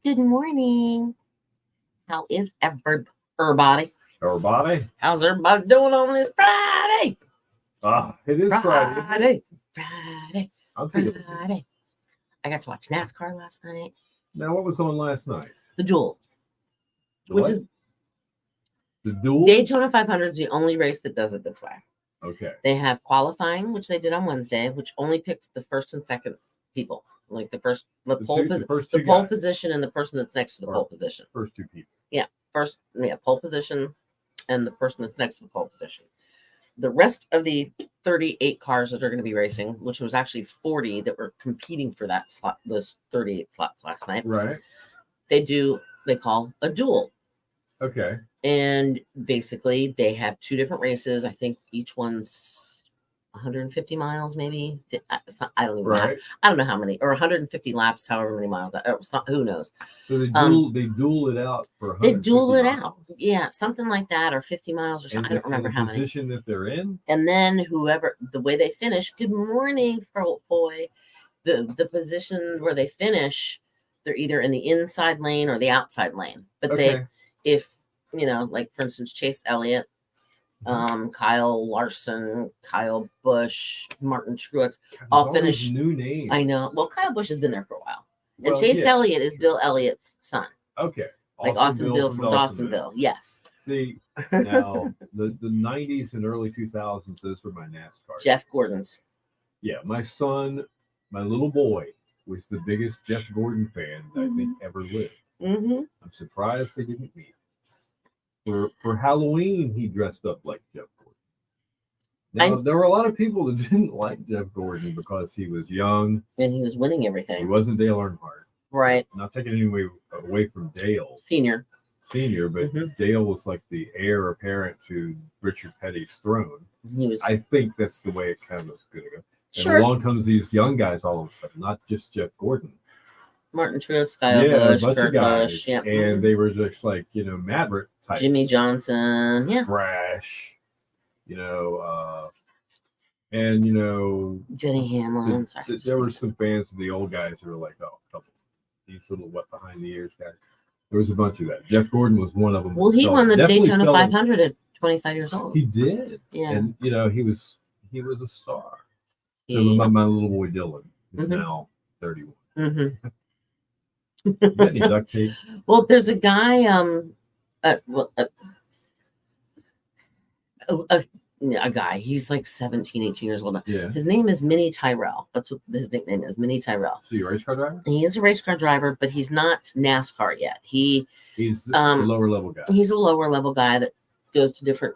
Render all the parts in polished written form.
Good morning. How is everybody? Everybody? How's everybody doing on this Friday? It is Friday. Friday. I'm thinking. Friday. I got to watch NASCAR last night. Now, what was on last night? The Duels. The Which what? is The duel? Daytona 500 is the only race that does it this way. Okay. They have qualifying, which they did on Wednesday, which only picks the first and second people. Like the pole position and the person that's next to the pole position. First two people. Pole position and the person that's next to the pole position. The rest of the 38 cars that are going to be racing, which was actually 40 that were competing for that slot, those 38 slots last night. Right. They call a duel. Okay. And basically they have two different races. I think each one's 150 miles, maybe. I don't even know. I don't know how many, or 150 laps, however many miles. Who knows? So they duel it out for 150 They duel it miles. out. Yeah, something like that, or 50 miles or something. I don't remember how many. The position that they're in. And then the way they finish, good morning, boy. The position where they finish, they're either in the inside lane or the outside lane. But like for instance, Chase Elliott, Kyle Larson, Kyle Busch, Martin Truex, all finished. New names. I know. Well, Kyle Busch has been there for a while, and Chase Elliott is Bill Elliott's son. Okay. Like Austin Bill from Dawsonville. Yes. See, now the 90s and early 2000s, those were my NASCAR. Jeff Gordon's. Yeah, my son, my little boy, was the biggest Jeff Gordon fan that I think ever lived. Mm-hmm. I'm surprised they didn't meet. For Halloween, he dressed up like Jeff Gordon. Now, there were a lot of people that didn't like Jeff Gordon because he was young. And he was winning He everything. wasn't Dale Earnhardt. Right. Not taking any away from Dale. Senior, but Dale was like the heir apparent to Richard Petty's throne. He was. I think that's the way it kind of was going to go. Sure. And along comes these young guys all of a sudden, not just Jeff Gordon. Martin Truex, Kyle Busch, Kurt Busch, and they were just like Maverick types. Jimmy Johnson, Brash, Jenny Hamlin. There were some fans of the old guys who were like, oh, these little wet behind the ears guys. There was a bunch of that. Jeff Gordon was one of them. Well, he won the Daytona 500 at 25 years old. He did. Yeah. And he was a star. So my little boy Dylan is now 31. Mm-hmm. Any duct tape? Well, there's a guy, a guy, he's like 17, 18 years old. Yeah. His name is Minnie Tyrell. That's what his nickname is, Minnie Tyrell. So you're a race car driver? He is a race car driver, but he's not NASCAR yet. He's a lower level guy. He's a lower level guy that goes to different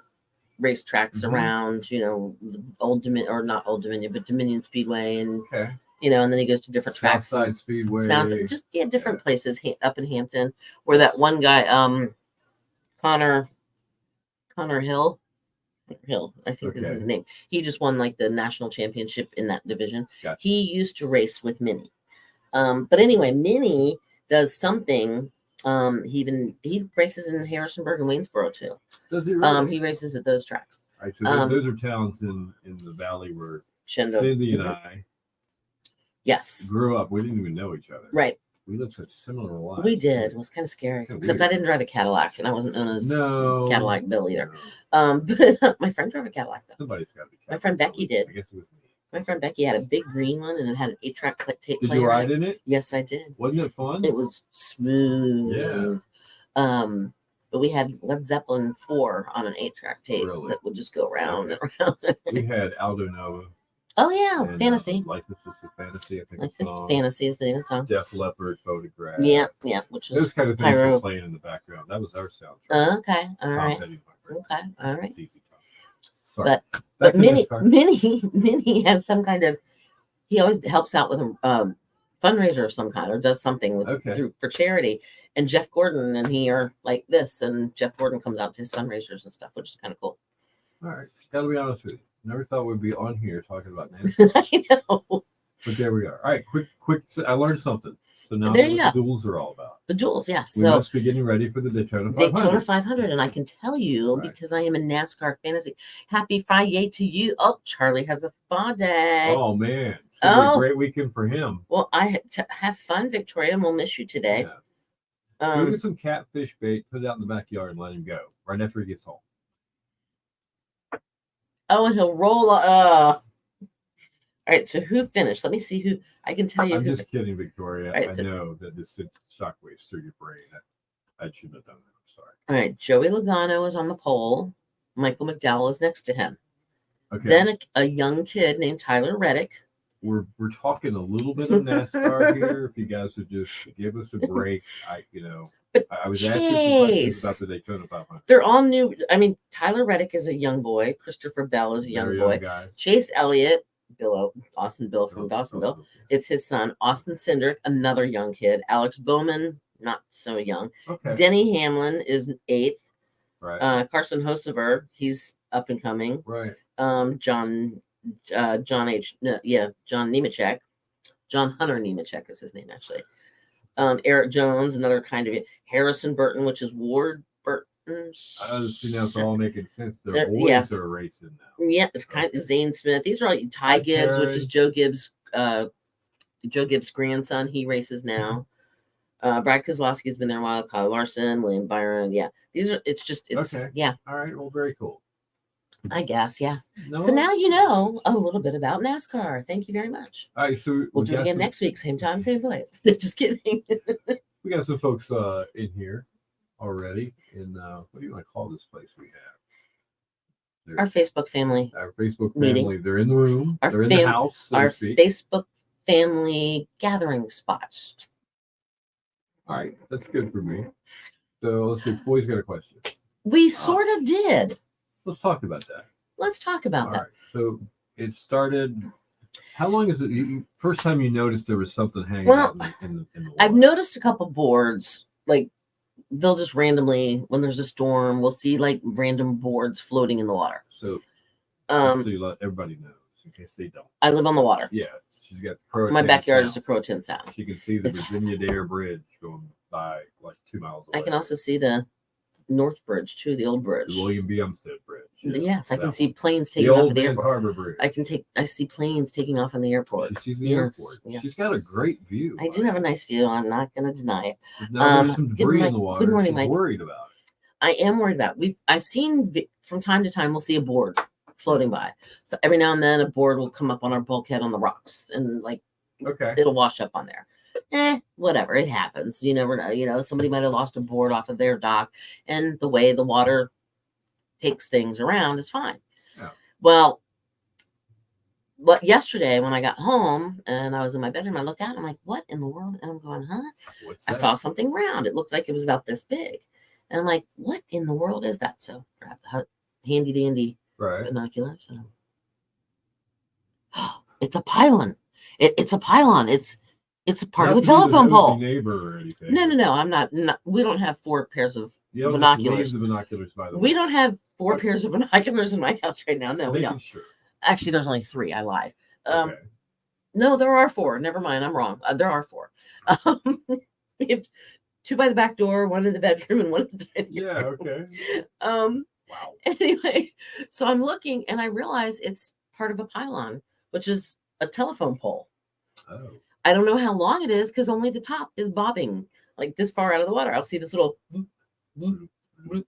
racetracks around, not Old Dominion, but Dominion Speedway and and then he goes to different tracks. Southside Speedway. Different places up in Hampton, where that one guy, Connor Hill, I think is his name. He just won like the national championship in that division. Gotcha. He used to race with Minnie. But anyway, Minnie does something. He races in Harrisonburg and Waynesboro too. Does he really? He races at those tracks. All right, so those are towns in the valley where Cindy and I grew up. We didn't even know each other. Right. We lived such similar lives. We did. It was kind of scary. Except I didn't drive a Cadillac, and I wasn't known as Cadillac Bill either. No. But my friend drove a Cadillac. Though. Somebody's got to be. My friend Becky did. I guess it was me. My friend Becky had a big green one, and it had an 8-track tape player. Did you ride in it? Yes, I did. Wasn't it fun? It was smooth. Yeah. But we had Led Zeppelin 4 on an 8-track tape that would just go around and around. We had Aldo Nova. Oh yeah, and, Fantasy. Life is Just a Fantasy, I think. Life is Fantasy is the name of the song. Def Leppard, Photograph. Yeah, which was those kind of things were playing in the background. That was our soundtrack. Okay, all right. Sorry. But Minnie has some kind of. He always helps out with a fundraiser of some kind, or does something for charity. And Jeff Gordon and he are like this, and Jeff Gordon comes out to his fundraisers and stuff, which is kind of cool. All right, gotta be honest with you. Never thought we'd be on here talking about NASCAR. I know. But there we are. All right, quick. I learned something. So now there you go. Duels are all about. The Jules, yeah. We So must be getting ready for the Daytona 500. Daytona 500, and I can tell you Right. because I am a NASCAR fantasy. Happy Friday to you. Oh, Charlie has a spa day. Oh man, it's gonna be a great weekend for him. Well, have fun, Victoria, and we'll miss you today. Yeah. Go get some catfish bait, put it out in the backyard, and let him go right after he gets home. Oh, and he'll roll. All right. So who finished? Let me see who. I can tell you. I'm just kidding, Victoria. Right, I know that this sent shockwaves through your brain. I shouldn't have done that. I'm sorry. All right. Joey Logano is on the pole. Michael McDowell is next to him. Okay. Then a young kid named Tyler Reddick. We're talking a little bit of NASCAR here. If you guys would just give us a break, I was asking some questions about the Daytona 500. They're all new. I mean, Tyler Reddick is a young boy. Christopher Bell is a young boy. Guys. Chase Elliott, Austin Bill from Dawsonville. It's his son. Austin Cindric, another young kid. Alex Bowman, not so young. Okay. Denny Hamlin is 8th. Right. Carson Hocevar, he's up and coming. Right. John Nemechek. John Hunter Nemechek is his name, actually. Eric Jones, another kind of Harrison Burton, which is Ward Burton's. See, now it's all making sense. Their boys are racing now. Yeah, it's kind of Zane Smith. These are like Ty Gibbs, which is Joe Gibbs' grandson. He races now. Brad Keselowski's been there a while. Kyle Larson, William Byron. Yeah, it's okay. Yeah. All right. Well, very cool. I guess, yeah. No. So now you know a little bit about NASCAR. Thank you very much. All right, so we'll do it again next week, same time, same place. Just kidding. We got some folks in here already. In what do you want to call this place we have? Our Facebook family. Our Facebook meeting. Family. They're in the room. They're in the house. So our Facebook family gathering spot. All right, that's good for me. So let's see. Boy's got a question. We sort of did. Let's talk about that. Let's talk about that. Right. So it started. How long is it? First time you noticed there was something hanging out in the water? I've noticed a couple boards. Like they'll just randomly, when there's a storm, we'll see like random boards floating in the water. So you let everybody know in case they don't. I live on the water. Yeah, she's got Croatan. My backyard Sound. is the Croatan Sound. She can see the Virginia Dare Bridge going by like 2 miles away. I can also see the North Bridge too, the old bridge. The William B. Umstead Bridge. Yes, I can see planes taking off at the airport. Harbor Bridge. I see planes taking off in the airport. She sees the airport. Yes. She's got a great view. I do have a nice view. I'm not going to deny it. Now there's some debris in the water. Good morning, She's Mike. Worried about it. I am worried about it. I've seen from time to time we'll see a board floating by. So every now and then a board will come up on our bulkhead on the rocks and it'll wash up on there. Whatever, it happens. You never know. Somebody might have lost a board off of their dock, and the way the water takes things around is fine. Yeah. Well, yesterday when I got home and I was in my bedroom, I look out and I'm like, what in the world? And I'm going, huh? I saw something round. It looked like it was about this big. And I'm like, what in the world is that? So grab the handy dandy binoculars. And it's a pylon. It's a pylon. It's a part of a telephone pole. Neighbor or anything. No. I'm not. We don't have 4 pairs of binoculars. The binoculars, by the way. We don't have 4 pairs of binoculars in my house right now. No, we don't. Sure. Actually, there's only 3. I lied. Okay. No, there are 4. Never mind. I'm wrong. There are 4. We have 2 by the back door, 1 in the bedroom, and 1 in the dining room. Okay. Wow. Anyway, so I'm looking and I realize it's part of a pylon, which is a telephone pole. Oh. I don't know how long it is because only the top is bobbing like this far out of the water. I'll see this little boop, boop, boop.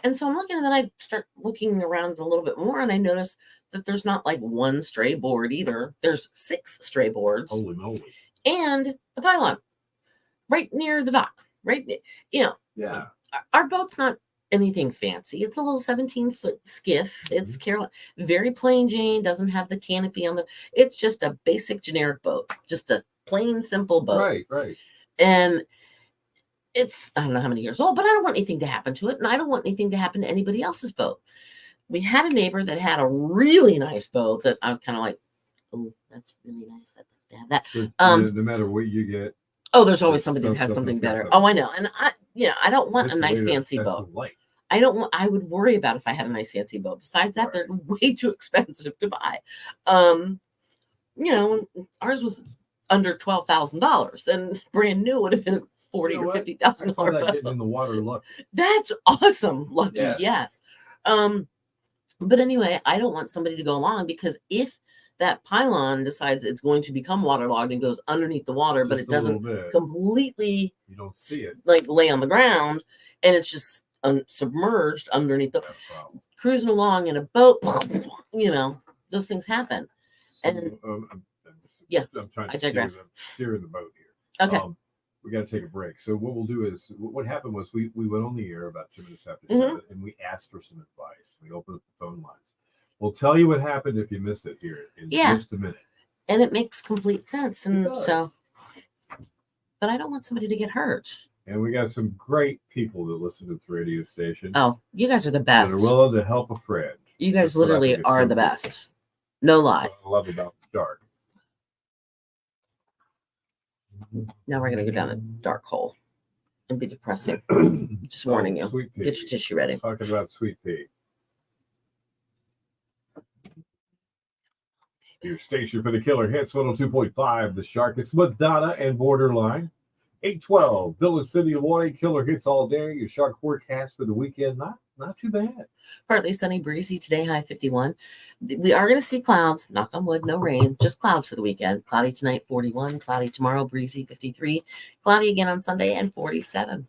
And so I'm looking, and then I start looking around a little bit more, and I notice that there's not like 1 stray board either. There's 6 stray boards. Holy moly. And the pylon right near the dock. Yeah. Our boat's not anything fancy. It's a little 17-foot skiff. It's Carolina, very plain Jane, doesn't have the canopy on it's just a basic generic boat, just a plain simple boat. Right. And it's, I don't know how many years old, but I don't want anything to happen to it. And I don't want anything to happen to anybody else's boat. We had a neighbor that had a really nice boat that I'm kind of like, oh, that's really nice. I'd like to have that. No matter what you get. Oh, there's always somebody that has something better. Oh, I know. And I don't want a nice fancy boat. I would worry about if I had a nice fancy boat. Besides that, they're way too expensive to buy. Ours was under $12,000 and brand new would have been $40,000 or what? $50,000 I call that boat. getting in the water lucky. That's awesome, Lucky. Yeah. Yes. But anyway, I don't want somebody to go along because if that pylon decides it's going to become waterlogged and goes underneath the water, but Just it a little doesn't bit. completely You don't see it. like lay on the ground and it's just submerged underneath the That's a problem. cruising along in a boat, you know, those things happen. So, And- yeah, I'm trying I to digress. steer the boat here. Okay. We got to take a break. So what we'll do is, what happened was we went on the air about 10 minutes after Mhm. 7, and we asked for some advice. We opened up the phone lines. We'll tell you what happened if you missed it here in Yeah. just a minute. And it makes complete sense. And does. so, but I don't want somebody to get hurt. And we got some great people that listen to this radio station Oh, you guys are the that best. are willing to help a friend. You guys That's what I literally think is are so the cool. best. No lie. What I love about the dark. Now we're going to go down a dark hole and be depressing. Just warning you. Sweet pea. Get your tissue ready. Talking about sweet pea. Your station for the killer hits 102.5. The Shark. It's Madonna and Borderline. 812. Village City, Hawaii. Killer hits all day. Your Shark forecast for the weekend. Not too bad. Partly sunny, breezy today, high 51. We are going to see clouds. Knock on wood, no rain. Just clouds for the weekend. Cloudy tonight, 41. Cloudy tomorrow, breezy, 53. Cloudy again on Sunday, and 47.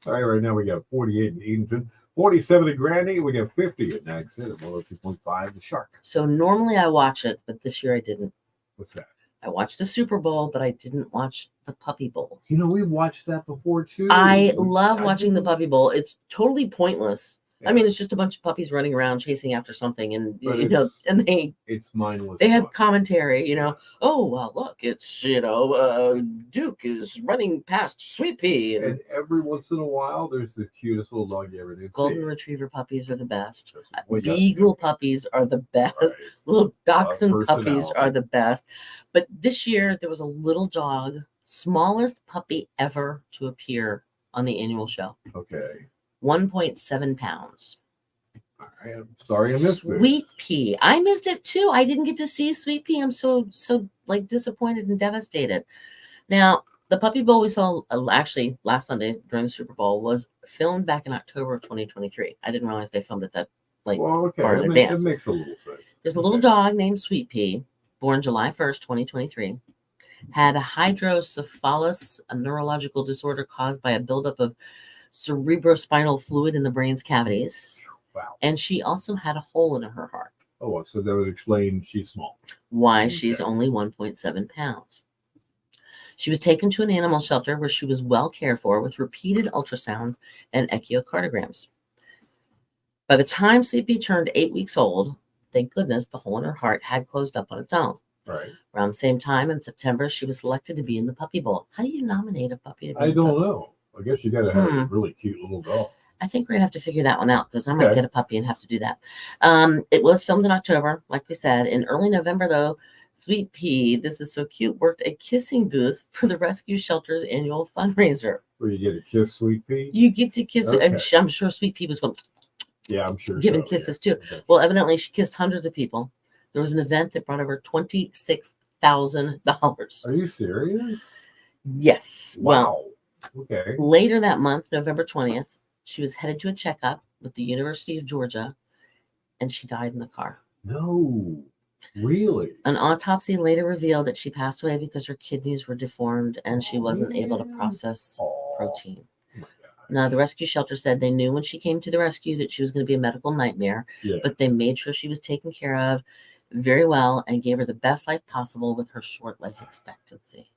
All right now we got 48 in Edenton, 47 in Grandy. We got 50 at Nags Head at 102.5. The Shark. So normally I watch it, but this year I didn't. What's that? I watched the Super Bowl, but I didn't watch the Puppy Bowl. You know, we've watched that before too. I love watching the Puppy Bowl. It's totally pointless. Yeah. I mean, it's just a bunch of puppies running around chasing after something, and But you know, and it's mindless. they have fun. commentary. You know, oh well, look, it's Duke is running past Sweet Pea, and And every once in a while, there's the cutest little dog you ever did Golden see. Retriever puppies are the best. That's what you got. Beagle puppies are the best. Right. Little dachshund puppies personality. are the best. But this year there was a little dog, smallest puppy ever to appear on the annual show. Okay. 1.7 pounds. I am sorry I missed this. Sweet Pea. I missed it too. I didn't get to see Sweet Pea. I'm so like disappointed and devastated. Now, the Puppy Bowl we saw actually last Sunday during the Super Bowl was filmed back in October of 2023. I didn't realize they filmed it that like Well, okay. far in It advance. makes a little sense. There's a little dog named Sweet Pea, born July 1st, 2023, had a hydrocephalus, a neurological disorder caused by a buildup of cerebrospinal fluid in the brain's cavities. Wow. And she also had a hole in her heart. Oh, so that would explain she's small. Why she's Okay. only 1.7 pounds. She was taken to an animal shelter where she was well cared for with repeated ultrasounds and echocardiograms. By the time Sweet Pea turned 8 weeks old, thank goodness the hole in her heart had closed up on its own. Right. Around the same time in September, she was selected to be in the Puppy Bowl. How do you nominate a puppy to be I in the don't puppy? know. I guess you got to have a really cute little dog. I think we're going to have to figure that one out because I might Okay. get a puppy and have to do that. It was filmed in October, like we said. In early November, though, Sweet Pea, this is so cute, worked a kissing booth for the rescue shelter's annual fundraiser. Where you get a kiss, Sweet Pea? You get to kiss. Okay. I'm sure Sweet Pea was going, Yeah, I'm sure. giving so, kisses yeah. too. Okay. Well, evidently she kissed hundreds of people. There was an event that brought over $26,000. Are you serious? Yes. Well, Wow. Okay. later that month, November 20th, she was headed to a checkup with the University of Georgia, and she died in the car. No. Really? An autopsy later revealed that she passed away because her kidneys were deformed and she wasn't able to process Aw. protein. Oh my God. Now, the rescue shelter said they knew when she came to the rescue that she was going to be a medical nightmare, Yeah. but they made sure she was taken care of very well and gave her the best life possible with her short life expectancy.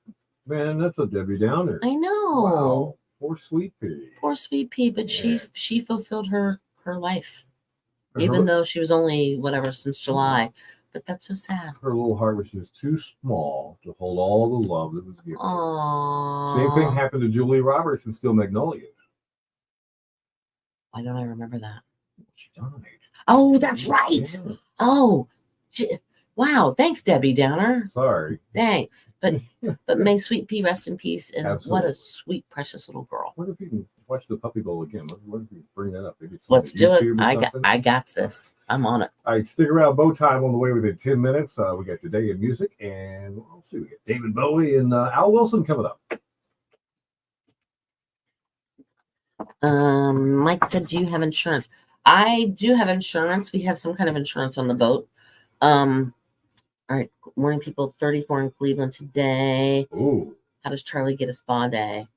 Man, that's a Debbie Downer. I know. Wow. Poor Sweet Pea. Poor Sweet Pea, but Yeah. she fulfilled her life, Her- even though she was only whatever since July. But that's so sad. her little heart was just too small to hold all the love that was given. Aww. Same thing happened to Julie Roberts in Still Magnolias. Why don't I remember that? She died. Oh, that's right. Yeah. Oh, wow. Thanks, Debbie Downer. Sorry. Thanks. But may Sweet Pea rest in peace. And what Absolutely. a sweet, precious little girl. What if you can watch the Puppy Bowl again? What if you bring that up? Maybe it's Let's on do it. YouTube or something? I got this. I'm on it. All right, stick around. Bow time on the way within 10 minutes. We got Today in Music, and let's see, we got David Bowie and Al Wilson coming up. Mike said, do you have insurance? I do have insurance. We have some kind of insurance on the boat. All right. Morning, people. 34 in Cleveland today. Ooh. How does Charlie get a spa day?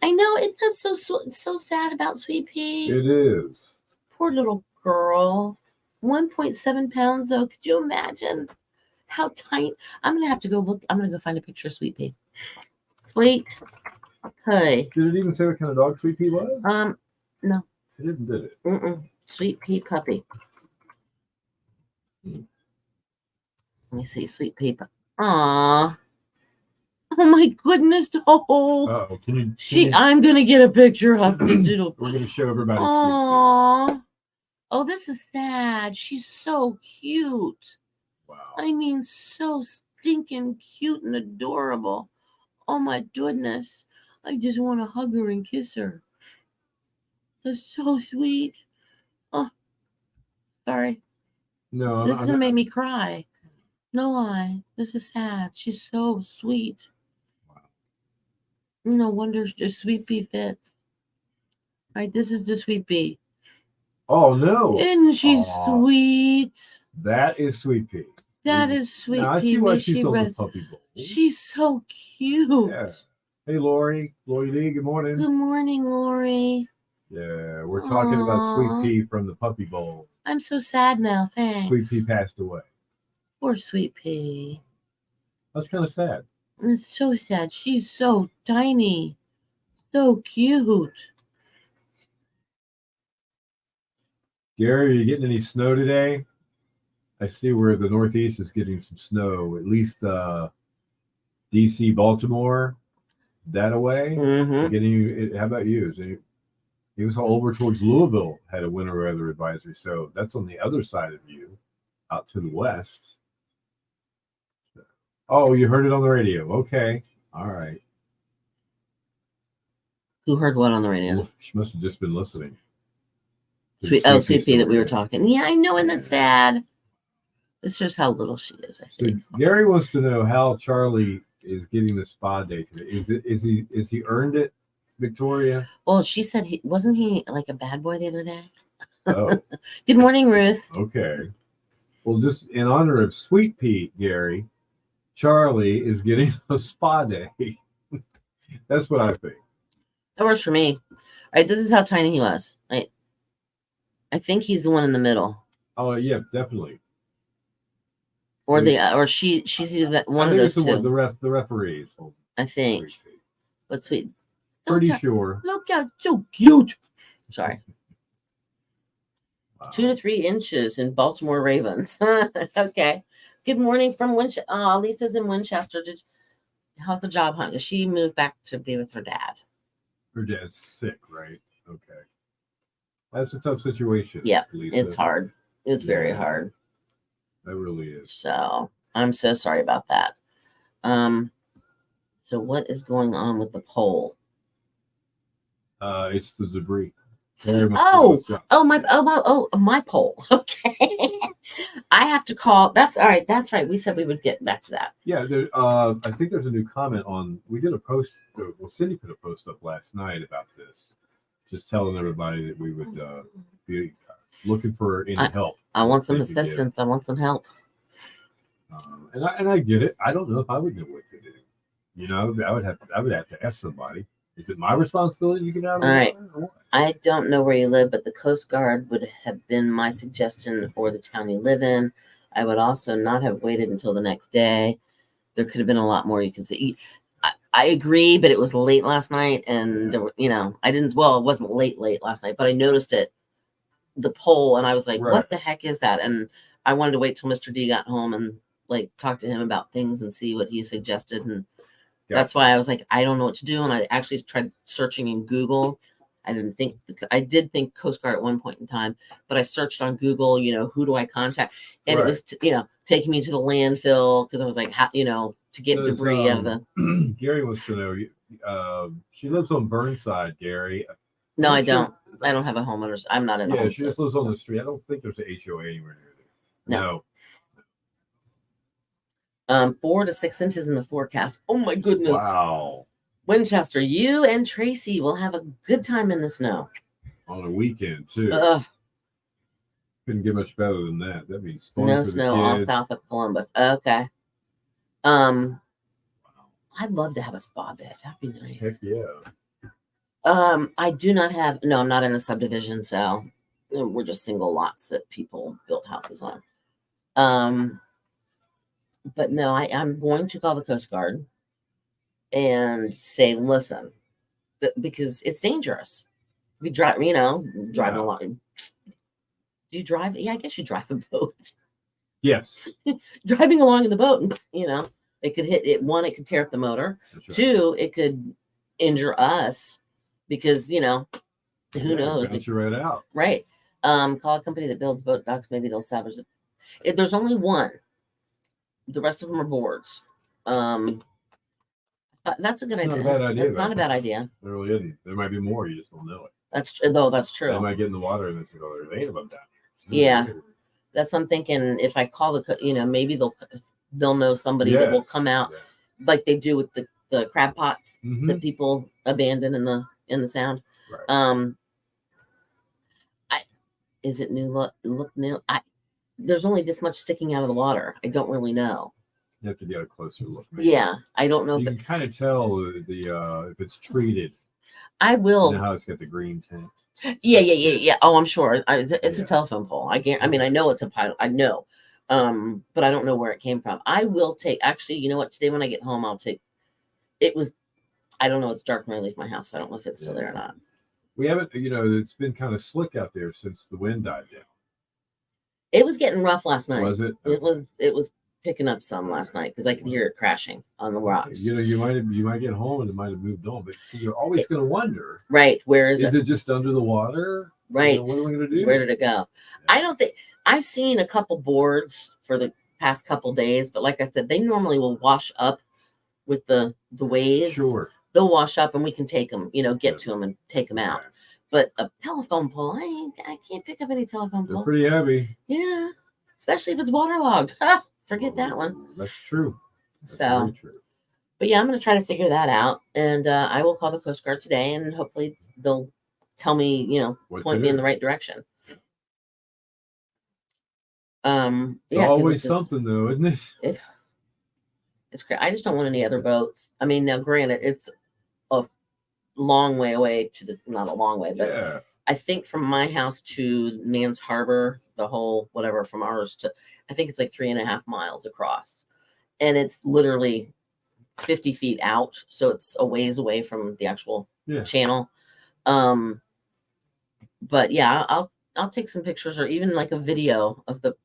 I know. Isn't that so sad about Sweet Pea? It is. Poor little girl. 1.7 pounds, though. Could you imagine how tight? I'm going to have to go look. I'm going to go find a picture of Sweet Pea. Wait. Hey. Did it even say what kind of dog Sweet Pea was? No. It didn't, did it? Sweet Pea puppy. Hmm. Let me see. Sweet Pea. Aww. Oh my goodness. Oh. Can you I'm going to get a picture of digital. We're going to show everybody Aww. Sweet Pea. Oh, this is sad. She's so cute. Wow. I mean, so stinking cute and adorable. Oh my goodness. I just want to hug her and kiss her. That's so sweet. Oh, sorry. No, This is going to make me cry. No lie. This is sad. She's so sweet. Wow. No wonder Sweet Pea fits. Right, this is the Sweet Pea. Oh, no. Isn't she sweet? That is Sweet Pea. That is Sweet Pea. Now, I see why she's on the puppy bowl. She's so cute. Yeah. Hey, Lori Lee, good morning. Good morning, Lori. Yeah, we're talking about Sweet Pea from the puppy bowl. I'm so sad now. Thanks. Sweet Pea passed away. Poor Sweet Pea. That's kind of sad. It's so sad. She's so tiny. So cute. Gary, are you getting any snow today? I see where the Northeast is getting some snow. At least DC, Baltimore, that away. Mm-hmm. How about you? It was all over towards Louisville had a winter weather advisory. So that's on the other side of you, out to the west. Oh, you heard it on the radio. Okay. All right. Who heard what on the radio? She must have just been listening. Sweet Pea that we were talking. Yeah, I know, and that's sad. This shows how little she is, I think. So Gary wants to know how Charlie is getting the spa day today. Is he earned it, Victoria? Well, she said wasn't he like a bad boy the other day? Oh. Good morning, Ruth. Okay. Well, just in honor of Sweet Pea, Gary, Charlie is getting a spa day. That's what I think. That works for me. All right, this is how tiny he was. Right. I think he's the one in the middle. Oh yeah, definitely. Or she's either that one of those two. The referees. I think. But sweet. Pretty sure. Look out, so cute. Sorry. Wow. 2 to 3 inches in Baltimore Ravens. Okay. Good morning from Winchester. Lisa's in Winchester. How's the job hunt? She moved back to be with her dad. Her dad's sick, right? Okay. That's a tough situation. Yeah, Lisa. it's hard. It's very hard. That really is. So I'm so sorry about that. So what is going on with the poll? It's the debris. My poll. Okay. I have to call. That's all right. That's right. We said we would get back to that. Yeah. I think there's a new comment on. We did a post. Well, Cindy put a post up last night about this, just telling everybody that we would be looking for any help. I want some assistance. I want some help. And I get it. I don't know if I would know what to do. You know, I would have to ask somebody. Is it my responsibility to get out of All right. I don't know where you live, but the Coast Guard would have been my suggestion, or the town you live in. I would also not have waited until the next day. There could have been a lot more you can see. I agree, but it was late last night, and I didn't. Well, it wasn't late last night, but I noticed it, the poll, and I was like, "What the heck is that?" And I wanted to wait till Mr. D got home and talk to him about things and see what he suggested, and that's why I was like, I don't know what to do. And I actually tried searching in Google. I did think Coast Guard at one point in time, but I searched on Google, who do I contact? And it was, taking me to the landfill, because I was like, to get debris out of the. Gary wants to know, she lives on Burnside, Gary. No, I don't. I don't have a homeowner's. I'm not in. Yeah, she just lives on the street. I don't think there's an HOA anywhere near there. No. 4 to 6 inches in the forecast. Oh my goodness. Wow. Winchester, you and Tracy will have a good time in the snow. On a weekend too. Ugh, Couldn't get much better than that. That means fun no for snow the off kids. south of Columbus. Okay. I'd love to have a spa day. That'd be nice. Heck yeah. I do not have. No, I'm not in a subdivision, so we're just single lots that people built houses on. But no, I'm going to call the Coast Guard and say, listen, because it's dangerous. We drive, driving Yeah. along. Do you drive? Yeah, I guess you drive a boat. Yes. Driving along in the boat, it could hit it. One, it could tear up the motor. That's right. Two, it could injure us because, who knows? Bounce you right out. Right. Call a company that builds boat docks. Maybe they'll salvage it. If there's only one, the rest of them are boards. That's a good It's idea. not a bad idea, It's not though. a bad idea. There really isn't. There might be more. You just don't know it. That's They true. might get in the water and they go, there ain't about that. Yeah. That's I'm thinking. If I call maybe they'll know somebody that will Yes. come out Yeah. like they do with the crab pots Mhm. that people abandon in the sound. Right. Is it new look new? There's only this much sticking out of the water. I don't really know. You have to get a closer look. maybe. Yeah, I don't know You if can kind of tell if it's treated. I You will. know how it's got the green tint. Yeah. Oh, I'm sure. It's a Yeah. telephone pole. I mean, I know it's a pilot. I know. But I don't know where it came from. I will take. Actually, you know what? Today when I get home, I'll take. It was. I don't know. It's dark when I leave my house, so I don't know if it's still there or not. We haven't. It's been kind of slick out there since the wind died down. It was getting rough last night. Was it? It was picking up some last night because I could hear it crashing on the rocks. You might get home and it might have moved on, but see, you're always going to wonder. Right. Where is Is it? it just under the water? Right. What are we going to do? Where did it go? I don't think I've seen a couple boards for the past couple days, but like I said, they normally will wash up with the waves. Sure. They'll wash up and we can take them, get to them and take them out. Okay. But a telephone pole, I can't pick up any telephone They're pole. pretty heavy. Yeah. Especially if it's waterlogged. Forget that one. That's true. That's So, very true. but yeah, I'm going to try to figure that out. And I will call the Coast Guard today and hopefully they'll tell me, What point to me in do. the right direction. It's Yeah, 'cause always it's just- something, though, isn't it? It's great. I just don't want any other boats. I mean, now granted, it's a long way away not a long way, but Yeah. I think from my house to Man's Harbor, the whole whatever from ours to, I think it's like 3.5 miles across. And it's literally 50 feet out. So it's a ways away from the actual Yeah. channel. But yeah, I'll take some pictures or even like a video of the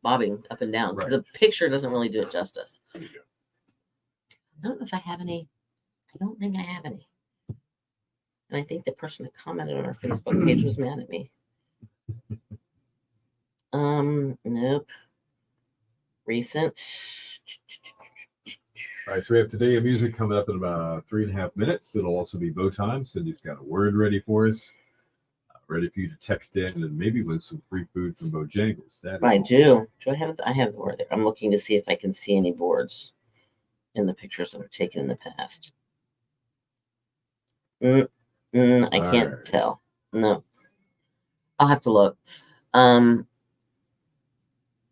bobbing up and down. 'Cause Right. the picture doesn't really do it justice. There you go. I don't know if I have any. I don't think I have any. And I think the person that commented on our Facebook page was mad at me. Nope. Recent. All right, so we have Today of Music coming up in about 3.5 minutes. It'll also be bow time. Cindy's got a word ready for us, ready for you to text in and maybe win some free food from Bojangles. That is I do. Do I have? I have the word there. I'm looking to see if I can see any boards in the pictures that were taken in the past. I can't right. tell. No. I'll have to look. Oh,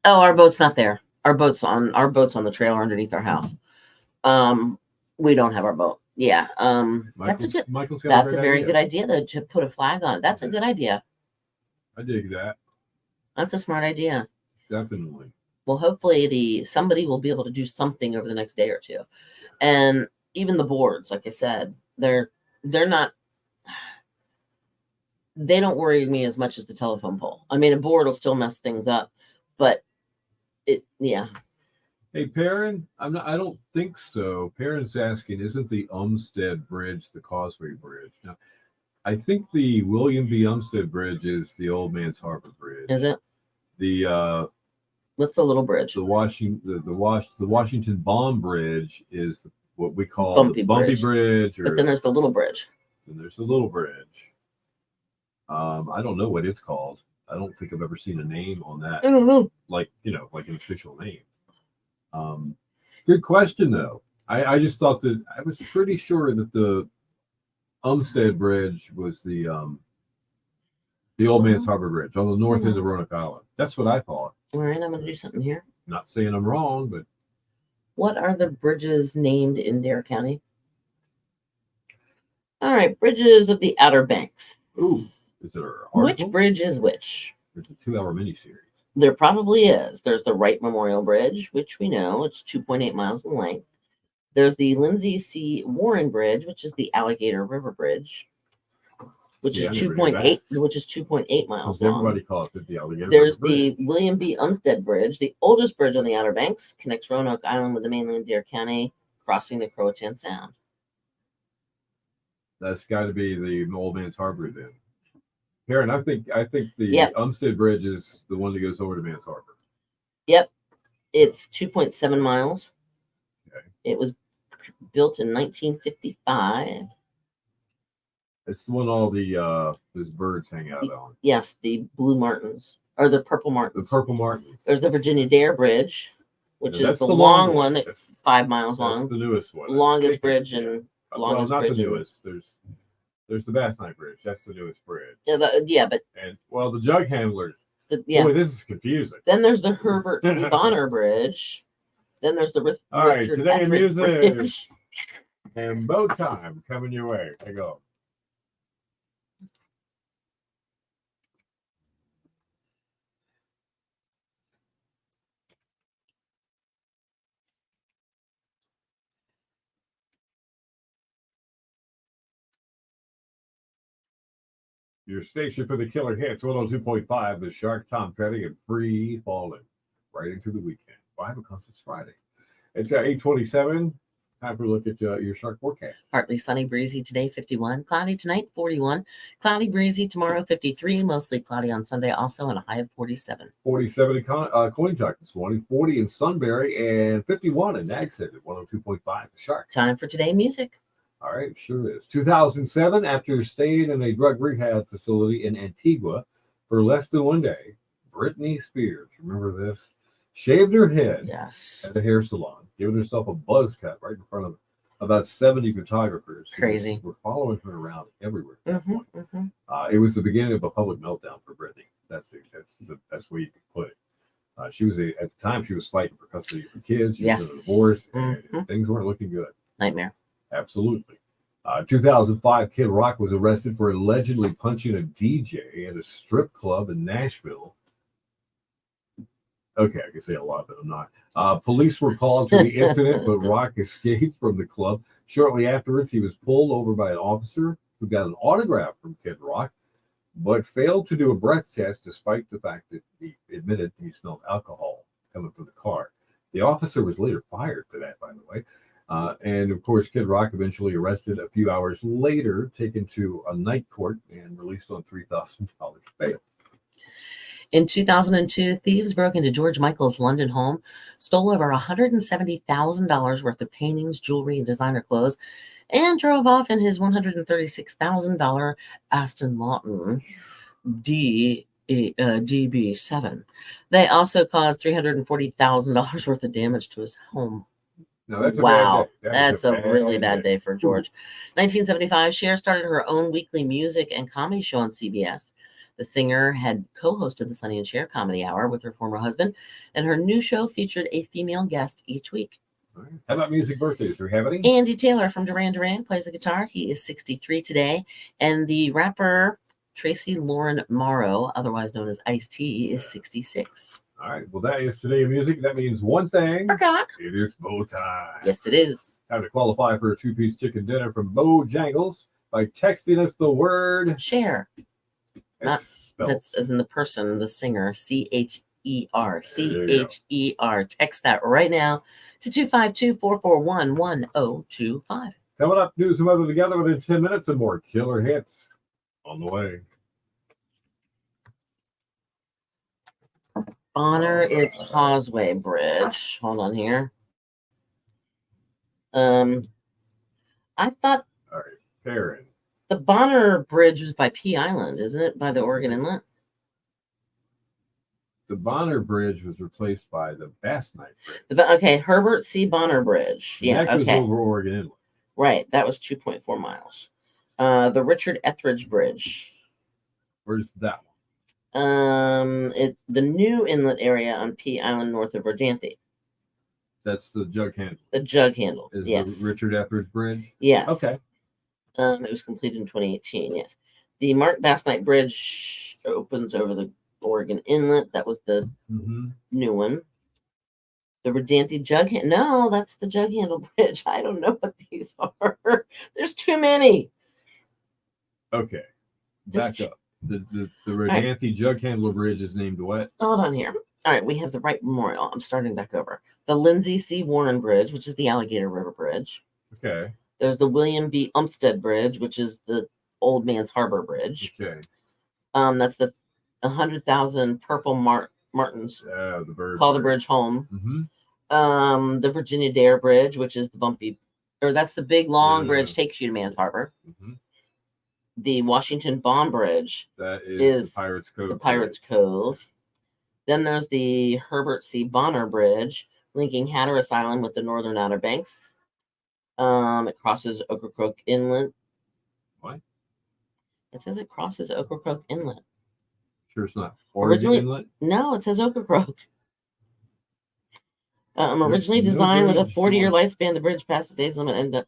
our boat's not there. Our boat's on the trailer underneath our house. We don't have our boat. Yeah. Michael's got That's great a very idea. good idea though, to put a flag on it. That's a good idea. I dig that. That's a smart idea. Definitely. Well, hopefully somebody will be able to do something over the next day or two. And even the boards, like I said, they're not, they don't worry me as much as the telephone pole. I mean, a board will still mess things up, but yeah. Hey, Perrin, I don't think so. Perrin's asking, isn't the Umstead Bridge the Causeway Bridge? Now, I think the William B. Umstead Bridge is the Old Man's Harbor Bridge. Is it? The What's the little bridge? the Washington Bomb Bridge is what we call Bumpy the Bumpy Bridge. Bridge, or But then there's the little bridge. then there's the Little Bridge. I don't know what it's called. I don't think I've ever seen a name on that, I don't know. like an official name. Good question though. I just thought that I was pretty sure that the Umstead Bridge was the Old Man's Harbor Bridge on the north end of Roanoke Island. That's what I thought. All right, I'm going to do something here. Not saying I'm wrong, but what are the bridges named in Dare County? All right, bridges of the Outer Banks. Ooh, is it which bridge is which? There's a 2-hour miniseries. There probably is. There's the Wright Memorial Bridge, which we know it's 2.8 miles in length. There's the Lindsay C. Warren Bridge, which is the Alligator River Bridge, which is 2.8 miles long. Everybody calls it the Alligator There's River Bridge. the William B. Umstead Bridge, the oldest bridge on the Outer Banks, connects Roanoke Island with the mainland Dare County, crossing the Croatan Sound. That's got to be the Old Man's Harbor then. Karen, I think the Umstead Bridge is the one that goes over to Man's Harbor. Yep, it's 2.7 miles. Okay. It was built in 1955. It's the one all the those birds hang out on. Yes, the blue martins or the purple martins. The purple martins. There's the Virginia Dare Bridge, which is the long one that's 5 miles long. That's the newest one. Longest bridge and longest not bridge. The newest. There's the Bass Knife Bridge. That's the newest bridge. Yeah, but the Jug Handlers. Yeah. Boy, this is confusing. Then there's the Herbert T. Bonner Bridge. Then there's the All right, Richard today in Everett music Bridge. and boat time coming your way. I go. Your station for the killer hits, 102.5, the Shark, Tom Petty, and Free Falling. Right into the weekend. Why? Because it's Friday. It's 8:27. Time for a look at your Shark forecast. Partly sunny, breezy today, 51. Cloudy tonight, 41. Cloudy, breezy tomorrow, 53. Mostly cloudy on Sunday also, and a high of 47. 47 in Coinjock this morning, 40 in Sunbury, and 51 in Nags Head at 102.5, the Shark. Time for today music. All right, sure is. 2007, after staying in a drug rehab facility in Antigua for less than 1 day, Britney Spears, remember this, shaved her head at a hair salon, giving herself a buzz cut right in front of about 70 photographers. Crazy. Were following her around everywhere. Mm-hmm. It was the beginning of a public meltdown for Britney. That's the best way you can put it. She was at the time she was fighting for custody of her kids. She was in a divorce, and things weren't looking good. Nightmare. Absolutely. 2005, Kid Rock was arrested for allegedly punching a DJ at a strip club in Nashville. Okay, I can say a lot, but I'm not. Police were called to the incident, but Rock escaped from the club. Shortly afterwards, he was pulled over by an officer who got an autograph from Kid Rock, but failed to do a breath test despite the fact that he admitted he smelled alcohol coming from the car. The officer was later fired for that, by the way. And of course, Kid Rock eventually arrested a few hours later, taken to a night court and released on $3,000 bail. In 2002, thieves broke into George Michael's London home, stole over $170,000 worth of paintings, jewelry, and designer clothes, and drove off in his $136,000 Aston Martin DB7. They also caused $340,000 worth of damage to his home. No, that's that's a really bad day for George. 1975, Cher started her own weekly music and comedy show on CBS. The singer had co-hosted the Sonny and Cher Comedy Hour with her former husband, and her new show featured a female guest each week. Right. How about music birthdays? Do we have any? Andy Taylor from Duran Duran plays the guitar. He is 63 today, and the rapper Tracy Lauren Morrow, otherwise known as Ice-T, is 66. All right. Well, that is today in music. That means one thing. Forgot. It is bow time. Yes, it is. Time to qualify for a 2-piece chicken dinner from Bojangles by texting us the word Cher. That's as in the person, the singer, CHER. CHER. Text that right now to 252-441-1025. Coming up, do some other together within 10 minutes and more killer hits on the way. Bonner is Causeway Bridge. Hold on here. I thought. All right, Karen. The Bonner Bridge was by Pea Island, isn't it? By the Oregon Inlet. the Bonner Bridge was replaced by the Bass Knight Bridge. Okay, Herbert C. Bonner Bridge. And Yeah, that goes okay. over Oregon Inlet. Right, that was 2.4 miles. The Richard Etheridge Bridge. Where's that It's the new inlet area on Pea Island north of Verdanthe. That's the jug handle. The jug handle. Is Yes. the Richard Etheridge Bridge? Yeah. Okay. It was completed in 2018. Yes. The Mark Bass Knight Bridge opens over the Oregon Inlet. That was the new one. The Verdanthe jug handle. No, that's the jug handle bridge. I don't know what these are. There's too many. Okay. Back up. The Verdanthe jug handle bridge is named what? Hold on here. All right, we have the Wright Memorial. I'm starting back over. The Lindsay C. Warren Bridge, which is the Alligator River Bridge. Okay. There's the William B. Umstead Bridge, which is the Old Man's Harbor Bridge. Okay. That's the 100,000 Purple Martins. The bird. Call the bridge home. Mm-hmm. The Virginia Dare Bridge, which is the bumpy, or that's the big long bridge takes you to Man's Harbor. Mm-hmm. The Washington Bond Bridge. That is the Pirates Cove. The Pirates Cove. Then there's the Herbert C. Bonner Bridge, linking Hatteras Island with the northern Outer Banks. It crosses Ocracoke Inlet. What? It says it crosses Ocracoke Inlet. Sure, it's not Oregon Inlet. No, it says Ocracoke. Originally designed with a 40-year lifespan, the bridge passes age limit, and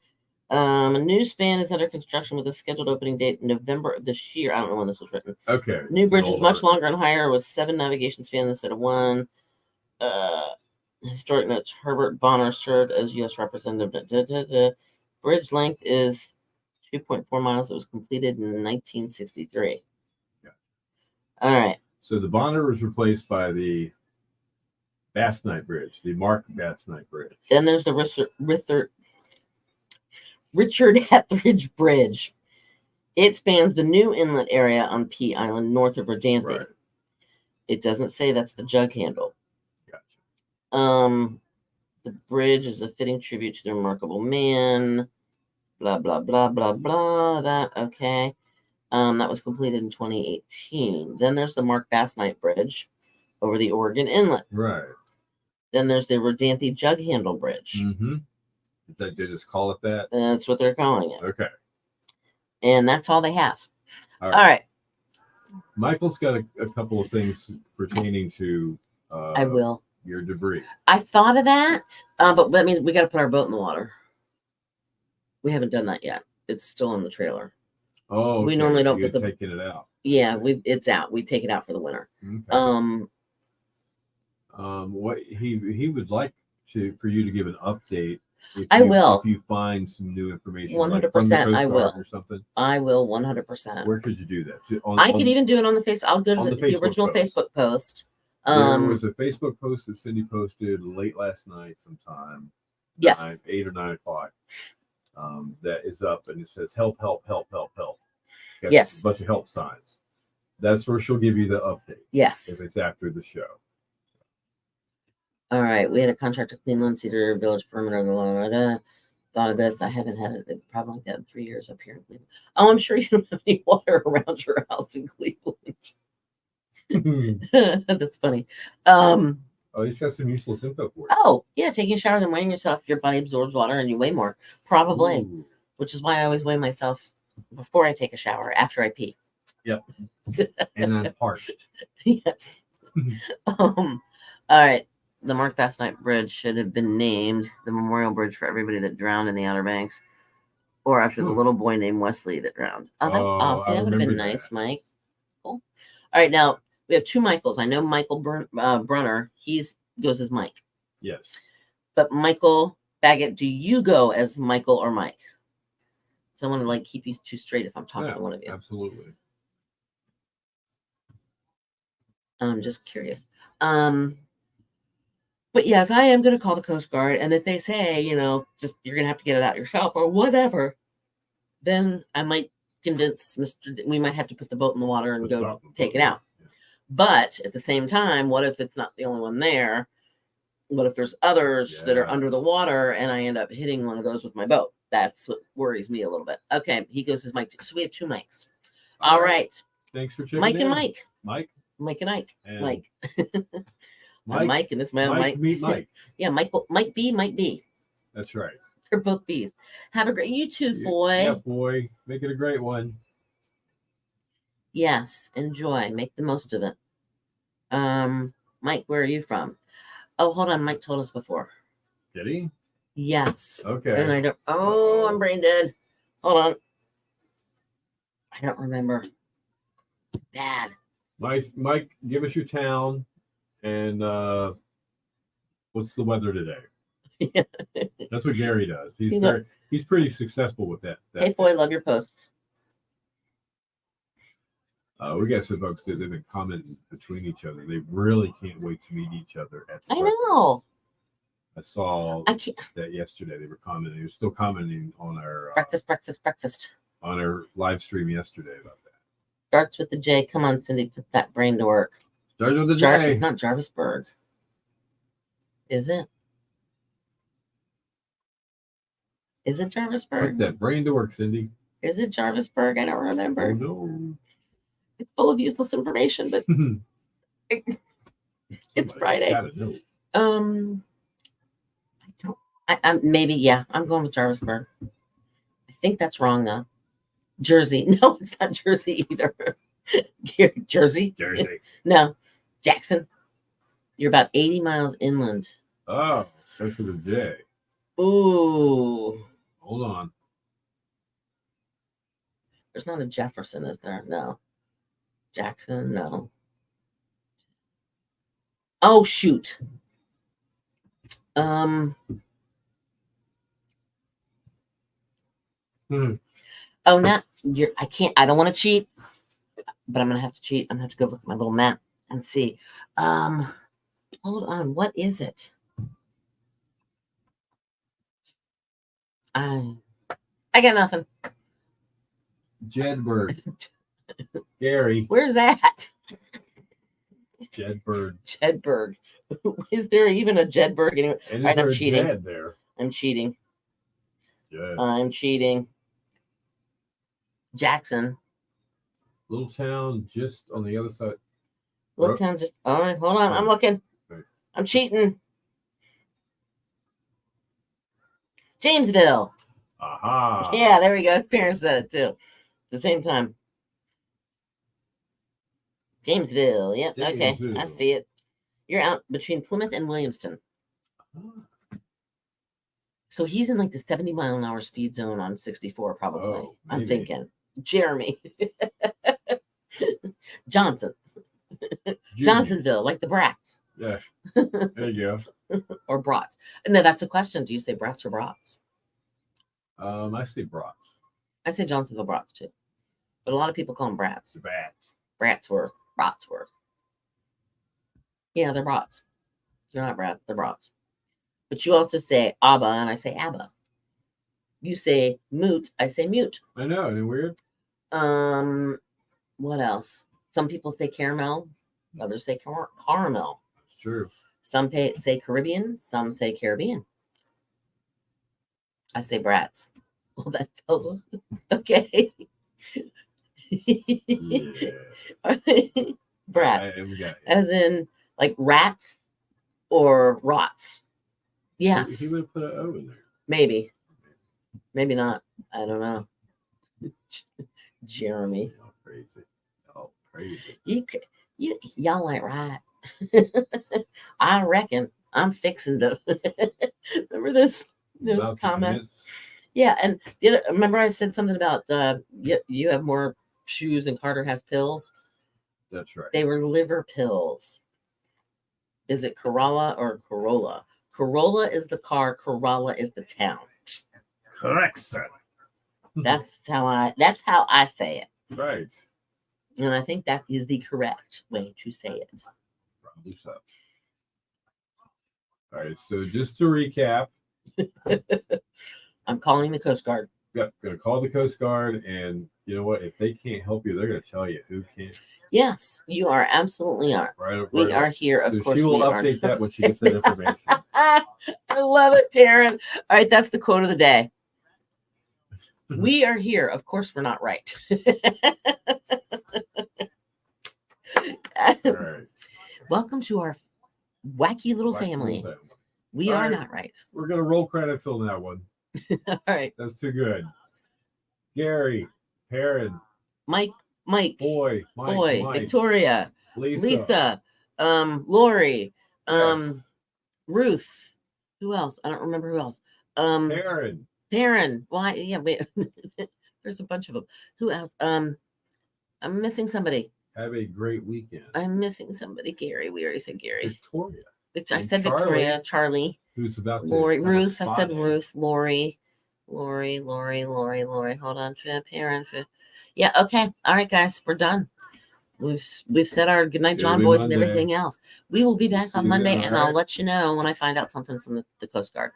a new span is under construction with a scheduled opening date in November of this year. I don't know when this was written. Okay. New bridge is much longer and higher, with 7 navigation spans instead of 1. Historic notes: Herbert Bonner served as U.S. representative. Bridge length is 2.4 miles. It was completed in 1963. Yeah. All right. So the Bonner was replaced by the Bass Knight Bridge, the Mark Bass Knight Bridge. Then there's the Richard Etheridge Bridge. It spans the new inlet area on Pea Island north of Verdanthe. Right. It doesn't say that's the jug handle. Gotcha. The bridge is a fitting tribute to the remarkable man. Blah blah blah blah blah. That okay. That was completed in 2018. Then there's the Mark Bass Knight Bridge over the Oregon Inlet. Right. Then there's the Verdanthe Jug Handle Bridge. Mm-hmm. Did they just call it that? That's what they're calling it. Okay. And that's all they have. All right. Michael's got a couple of things pertaining to I will. Your debris. I thought of that, but that means we got to put our boat in the water. We haven't done that yet. It's still in the trailer. Oh, okay. We normally don't You're put the taking it out. Yeah, it's out. We take it out for the winter. Okay. What he would like for you to give an update. I will. If you find some new information. 100%. I will. Or something. I will 100%. Where could you do that? I could even do it on the face. I'll go to the original Facebook post. There was a Facebook post that Cindy posted late last night sometime. Yes. 8 or 9 o'clock. That is up and it says help, help, help, help, help. Got yes. A bunch of help signs. That's where she'll give you the update. Yes. If it's after the show. All right. We had a contract to clean Lone Cedar Village perimeter of the lawn. Thought of this. I haven't had it probably like that in 3 years up here in Cleveland. Oh, I'm sure you don't have any water around your house in Cleveland. That's funny. Oh, he's got some useless info for you. Oh, yeah. Taking a shower, then weighing yourself. Your body absorbs water and you weigh more. Probably. Ooh. Which is why I always weigh myself before I take a shower, after I pee. Yep. And I'm parched. Yes. All right. The Mark Bass Knight Bridge should have been named the memorial bridge for everybody that drowned in the Outer Banks, or after the little boy named Wesley that drowned. That would have been nice, Mike. Cool. All right, now we have 2 Michaels. I know Michael Brunner. He goes as Mike. Yes. But Michael Baggett, do you go as Michael or Mike? So I want to keep you 2 straight if I'm talking to one of you. Absolutely. I'm just curious. But yes, I am going to call the Coast Guard. And if they say, just you're going to have to get it out yourself or whatever, then I might convince we might have to put the boat in the water and go take it out. Yeah. But at the same time, what if it's not the only one there? What if there's others that are under the water and I end up hitting one of those with my boat? That's what worries me a little bit. Okay, he goes as Mike. So we have 2 Mikes. All right. Thanks for checking Mike in. And Mike. Mike, Mike and Ike. And Mike. Mike, Mike, and this man Mike, Mike. meet Mike. Yeah, Michael. Mike B. That's right. They're both B's. Have a great. You too, boy. Yeah, boy. Make it a great one. Yes, enjoy. Make the most of it. Mike, where are you from? Oh, hold on. Mike told us before. Did he? Yes. Okay. And I don't. Oh, I'm brain dead. Hold on. I don't remember. Bad. Mike, give us your town and what's the weather today? That's what Gary does. He's pretty successful with that. Hey, boy, love your posts. We got some folks that they've been commenting between each other. They really can't wait to meet each other at the I know. I saw I can't. that yesterday. They were commenting. They were still commenting on our Breakfast. on our live stream yesterday about that. Starts with the J. Come on, Cindy, put that brain to work. Starts with the J. It's not Jarvisburg. Is it? Is it Jarvisburg? Put that brain to work, Cindy. Is it Jarvisburg? I don't remember. Oh, no. It's full of useless information, but it's Friday. Gotta know. I'm maybe, yeah, I'm going with Jarvisburg. I think that's wrong though. Jersey. No, it's not Jersey either. Jersey? Jersey. No. Jackson. You're about 80 miles inland. Oh, that's with a J. Ooh. Hold on. There's not a Jefferson, is there? No. Jackson, no. Oh, shoot. Oh, now I don't want to cheat, but I'm gonna have to cheat. I'm gonna have to go look at my little map and see. Hold on, what is it? I got nothing. Jedburgh. Gary. Where's that? Jedburgh. Jedburgh. Is there even a Jedburgh anywhere? And Right, I'm a cheating. Jed there? I'm cheating. Jed. I'm cheating. Jackson. Little town just on the other side. Little town just. All right, hold on. I'm looking. Right. I'm cheating. Jamesville. Aha. Yeah, there we go. Parents said it too. At the same time. Jamesville. Yep. Okay. I Jamesville. see it. You're out between Plymouth and Williamston. So he's in like the 70-mile-an-hour speed zone on 64, probably. Oh, I'm maybe. thinking. Jeremy. Johnson. Junior. Johnsonville, like the brats. Yeah. There you Or brats. No, that's a question. Do you say brats or brats? go. I say brats. I say Johnsonville brats too. But a lot of people call them brats. The bats. Bratsworth. Yeah, they're brats. They're not brats, they're brats. But you also say Abba, and I say Abba. You say moot, I say mute. I know. Isn't it weird? What else? Some people say caramel, others say caramel. It's true. Some say Caribbean, some say Caribbean. I say brats. Well, that tells us. Okay. Yeah. Brats. And we got As in like rats or rots. Yes. He would have put an O in there. Maybe. Maybe not. I don't know. Jeremy. Oh, crazy. Oh, crazy. Y'all ain't right. I reckon I'm fixing to remember this About the comment. comments. Yeah, and the other remember I said something about you have more shoes than Carter has pills. That's right. They were liver pills. Is it Corolla or Corolla? Corolla is the car, Corolla is the town. Correct, sir. That's how I say it. Right. And I think that is the correct way to say it. Probably so. All right. So just to recap, I'm calling the Coast Guard. going to call the Coast Guard, and you know what? If they can't help you, they're going to tell you who can. Yes, you are absolutely are. Right. We are here, of So course. she will we are. update that when she gets that information. I love it, Taryn. All right, that's the quote of the day. We are here. Of course, we're not right. Right. welcome to our wacky little Wacky family. little family. We All are right. not right. We're gonna roll credits on that one. All right. That's too good. Gary, Perrin, Mike, Foy, Foy, Mike, Victoria, Lisa, Lori, yes, Ruth. Who else? I don't remember who else. Perrin. Why? Yeah, wait. There's a bunch of them. Who else? I'm missing somebody. Have a great weekend. I'm missing somebody. Gary. We already said Gary. Victoria. I And said Victoria. Charlie. Who's about to Lori. have a Ruth. I spot said in. Ruth. Lori. Hold on. Perrin. Yeah. Okay. All right, guys. We're done. We've said our goodnight, John It'll be boys, and Monday. everything else. We will be We'll back see on you Monday, then, and all I'll right? let you know when I find out something from the Coast Guard.